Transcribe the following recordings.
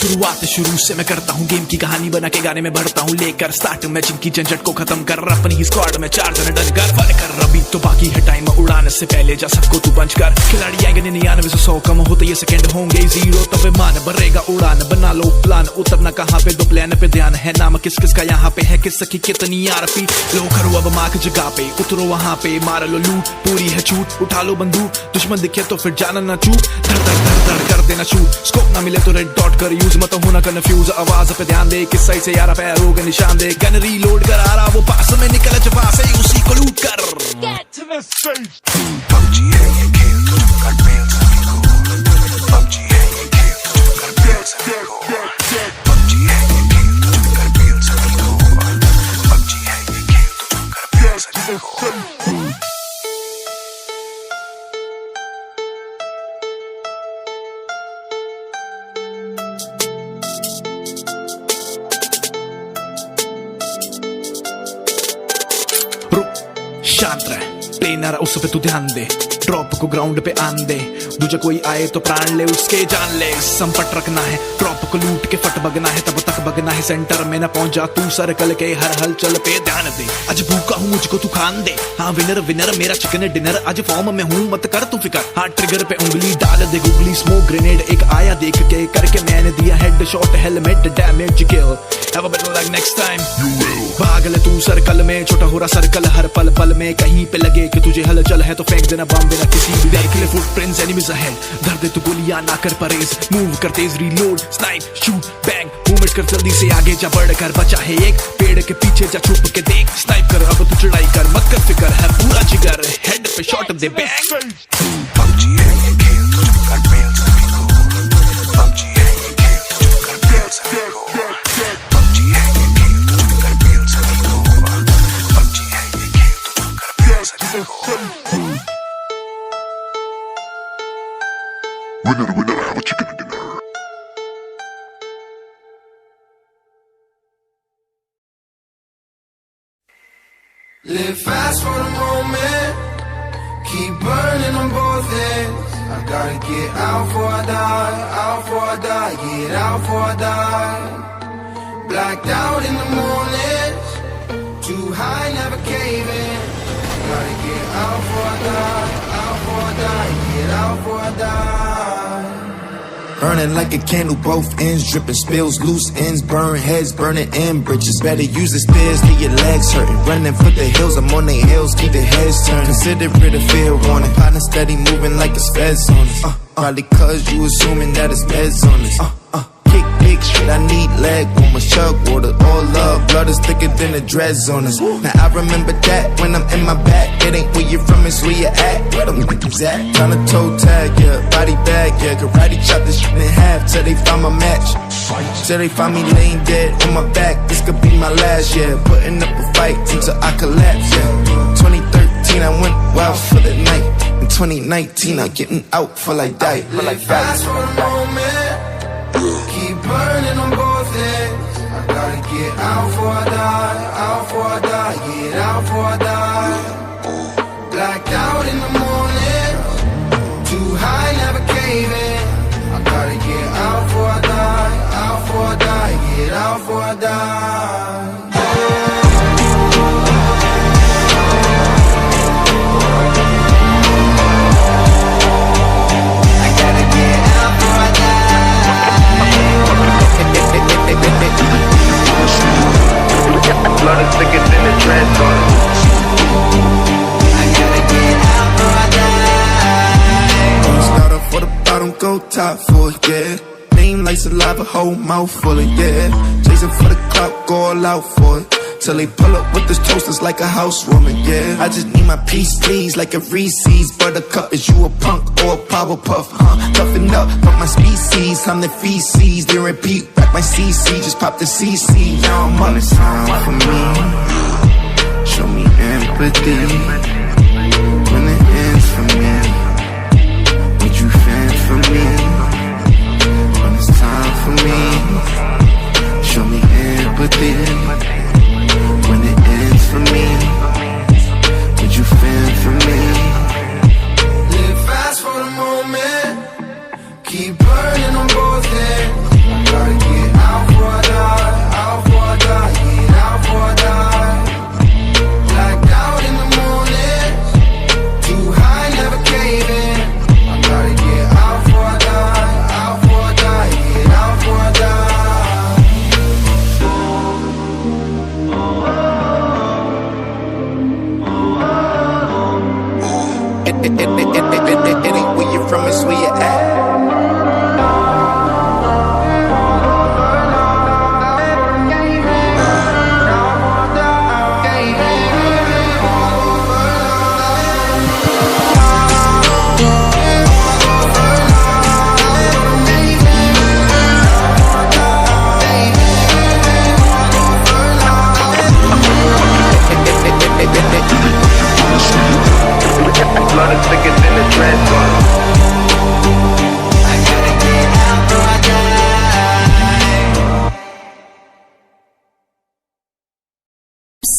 शुरुआत शुरू से मैं करता हूँ, गेम की कहानी बना के गाने में बढ़ता हूँ, लेकर स्टार्ट मैचिंग की झंझट को खत्म कर अपनी ही स्क्वाड में 4 जने डन कर फन कर। अभी तो बाकी है टाइम, उड़ाने से पहले जा सबको तू पंच कर। खिलाड़ी आएंगे 99 से 100 कम होते ये सेकंड होंगे 0, तब मान भरेगा उड़ान। बना लो प्लान, उतरना कहाँ पे, दो प्लान पे ध्यान है, नाम किस किस का यहाँ पे है, किस की कितनी आरपी। लो करो अब मार्क जगह पे, उतरो वहाँ पे, मार लो लूट, पूरी है छूट, उठा लो बंदूक, दुश्मन दिखे तो फिर जाना ना चूक, धड़ धड़ धड़ धड़ कर देना शूट, स्कोप ना मिले तो रेड डॉट कर यूज, मत होना कंफ्यूज, आवाज पे ध्यान दे, किस साइड से यारा पैरों के निशान दे, गन रीलोड कर आ रहा वो पास में निकल जवा से उसी को लूट कर। PUBG है ये खेल तो तुम कर फेल सभी को, PUBG है ये खेल तो तुम कर फेल सभी को, PUBG है ये खेल तो तुम कर फेल सभी को, PUBG है ये खेल तो तुम कर फेल सभी को। शांत रह, प्ले ना रहा उस पे तू ध्यान दे, ड्रॉप को ग्राउंड पे आन दे, दूजा कोई आए तो प्राण ले उसके जान ले। संपट रखना है, ड्रॉप को लूट के फट बगना है, तब तक बगना है, सेंटर में ना पहुंच जा तू, सर्कल के हर हलचल पे ध्यान दे। आज भूखा हूँ मुझको तू खान दे, हाँ विनर विनर मेरा चिकन डिनर, आज फॉर्म में हूँ मत कर तू फिकर, हाँ ट्रिगर पे उंगली डाल दे गुगली, स्मोक ग्रेनेड एक आया देख के करके मैंने दिया head shot, helmet damage kill, have a better luck next time you will. भाग ले तू सर्कल में, छोटा हो रहा सर्कल हर पल पल में, कहीं पे लगे कि तुझे हलचल है तो फेंक देना बम बिना किसी भी, देख ले फुटप्रिंट्स एनिमीज अहेड, धर दे तू गोलियां ना कर परहेज, मूव कर तेज reload, snipe shoot bang, movement कर जल्दी से आगे जा, बढ़ कर बचा है एक पेड़ के पीछे जा छुप के देख, स्नाइप कर अब तू चढ़ाई कर, मत कर फिकर है पूरा जिगर, हेड पे शॉट दे बैंग। PUBG है ये खेल तो तुम कर फेल सभी को, PUBG है ये खेल तो तुम कर फेल सभी को, PUBG है ये खेल तो तुम कर फेल सभी को, PUBG है ये खेल तो तुम कर फेल सभी को। Winner, winner, have a chicken dinner. Live fast for the moment, keep burning on both ends. I gotta get out before I die, out before I die, get out before I die. Blacked out in the mornings, too high, never caving. Gotta get out before I die, out before I die, get out before I die. Burning like a candle, both ends dripping, spills, loose ends, burn heads, burning in bridges. Better use the stairs, get your legs hurting. Running for the hills, I'm on their heels, keep their heads turned. Consider it a fair warning. Partner steady moving like it's feds on us. Probably cause you assuming that it's meds on us. Kick big shit, I need leg warmers, chug water, all love, blood is thicker than the dreads on us. Now I remember that when I'm in my back, it ain't where you're from, it's where you at. Where them niggas at? Tryna toe tag, yeah, body bag, yeah, karate chop this shit in half till they find my match. Till they find me laying dead on my back, this could be my last, yeah. Putting up a fight until I collapse, yeah. 2013 I went wild for the night, in 2019 I'm getting out for like die. Live fast for the moment, keep burning on both ends. I gotta get out before I die, out before I die, get out before I die. Blacked out in the morning, too high, never caving. I gotta get out before I die, out before I die, get out before I die. Blood is thicker than the dreads on it. I gotta get out before I die. Start off for the bottom, go top for it, yeah. Name like saliva, whole mouth full of, yeah. Chasing for the clout, go all out for it. Till they pull up with this toasters like a housewarming, yeah. I just need my peace, please, like a Reese's Buttercup. Is you a punk or a Powerpuff, Toughen up, fuck my species, I'm the feces. They repeat, back my CC, just pop the CC. Now I'm on, it's time for me. Show me empathy when it ends for me. Would you fend for me when it's time for me? Show me empathy when it ends for me. Would you fend for me? Live fast for the moment, keep burning on both ends. I gotta It ain't where you from, it's where you at.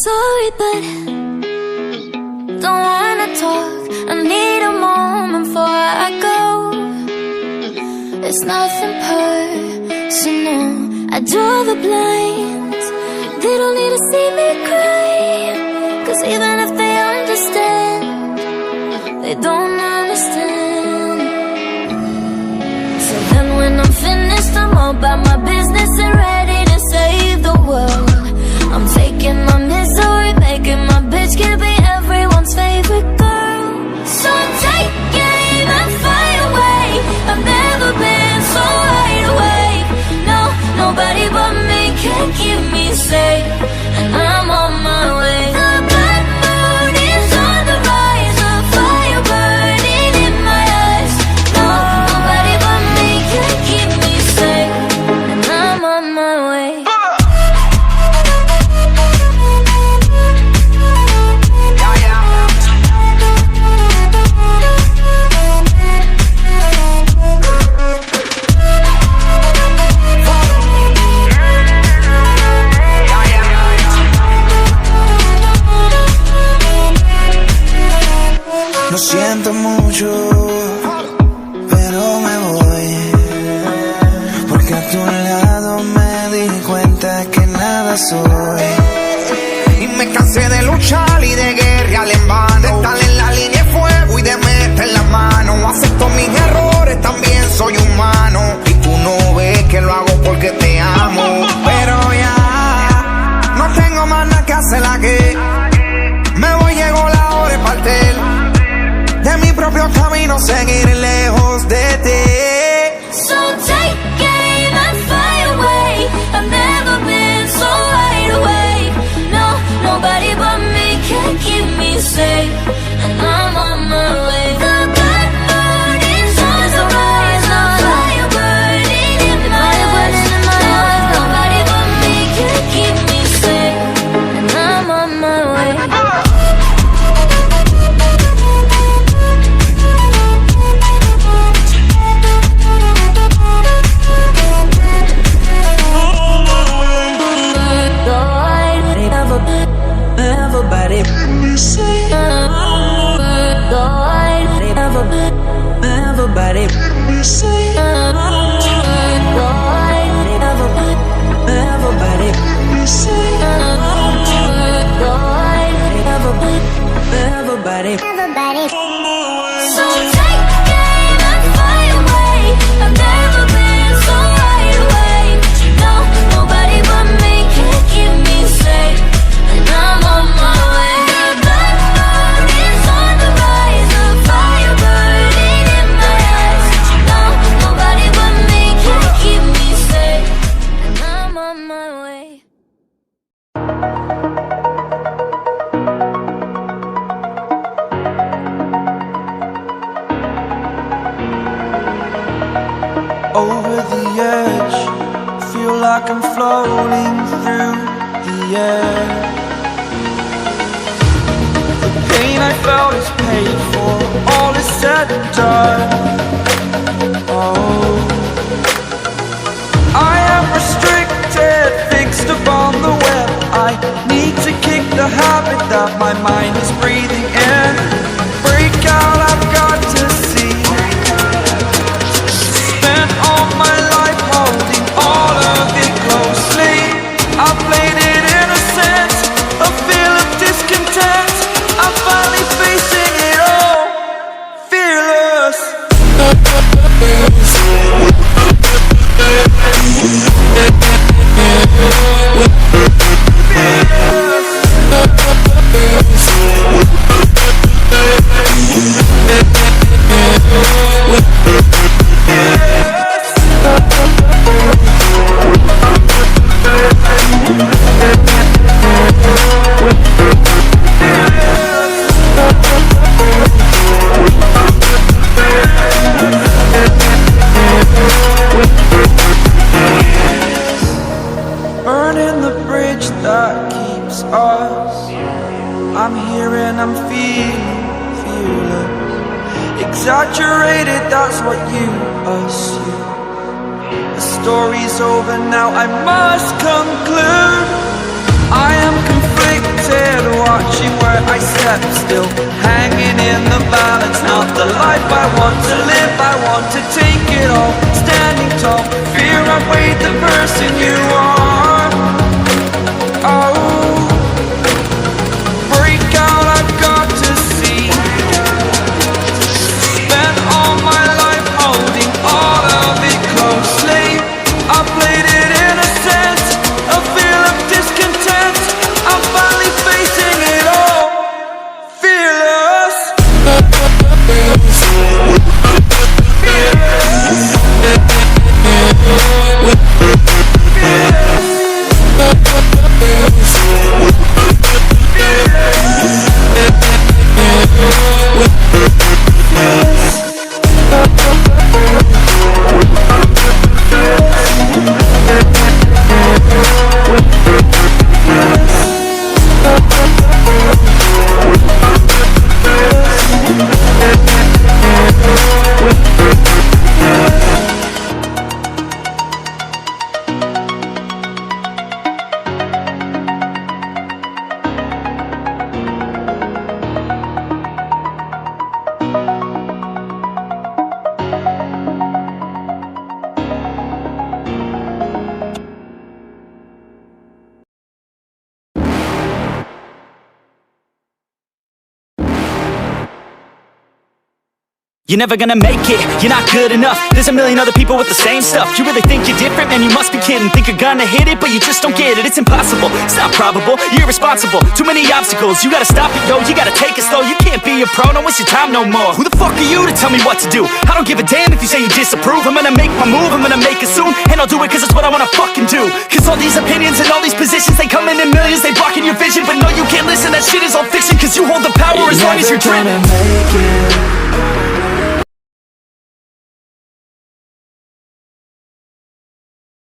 Sorry, but don't wanna talk. I need a moment before I go. It's nothing personal. I draw the blinds. They don't need to see me cry. 'Cause even if they understand, they don't understand. So then when I'm finished, I'm all about my business and ready to save the world. I'm taking my misery, making my bitch can be everyone's favorite girl. So take aim and fire away. I've never been so wide awake. No, nobody but me can keep me safe, and I'm on my way. The bad moon is on the rise, a fire burning in my eyes. No, nobody but me can keep me safe, and I'm on my way. Lo siento mucho, pero me voy, porque a tu lado me di cuenta que nada soy. Y me cansé de luchar y de guerrear en vano, de estar en la línea de fuego y de meter la mano. Acepto mis errores, también soy humano, y tú no ves que lo hago porque te amo. Pero ya no tengo más nada que hacer aquí. Me voy, llegó la hora de partir de mi propio camino, seguir lejos de ti. So take aim and fly away. I've never been so wide awake. No, nobody but me can keep me safe, and I'm on my way. The bad moon is on the rise, a fire burning in my eyes. No, nobody but me can keep me safe, and I'm on my way. Everybody, everybody, everybody. So take aim and fly away. I've never been so wide awake. No, nobody but me can keep me safe, and I'm on my way. The black moon is on the rise, a fire burning in my eyes. No, nobody but me can keep me safe, and I'm on my way. Over the edge, feel like I'm floating through the air. The pain I felt is paid for, all is said and done. Oh, I am restricted, fixed upon the web. I need to kick the habit that my mind is breathing in. Break out, I've got to see. Spent all my life holding all of it closely. I played it innocent, a feel of discontent. I'm finally facing it all, fearless. exaggerated, that's what you assume. The story's over now, I must conclude. I am conflicted, watching where I step still, hanging in the balance. Not the life I want to live, I want to take it all. Standing tall, fear I've weighed the person you are. Oh, break out, I've got to see. Spent all my life holding all of it closely. I played it innocent, a feel of discontent. I'm finally facing it all, fearless. You're never gonna make it, you're not good enough. There's a million other people with the same stuff. You really think you're different? Man, you must be kidding. Think you're gonna hit it, but you just don't get it. It's impossible, it's not probable, you're irresponsible. Too many obstacles, you gotta stop it, yo. You gotta take it slow, you can't be a pro. Don't waste your time no more. Who the fuck are you to tell me what to do? I don't give a damn if you say you disapprove. I'm gonna make my move, I'm gonna make it soon. And I'll do it cause it's what I wanna fucking do. Cause all these opinions and all these positions, they come in millions, they blocking your vision. But no, you can't listen, that shit is all fiction. Cause you hold the power as long as you're dreaming. Make it.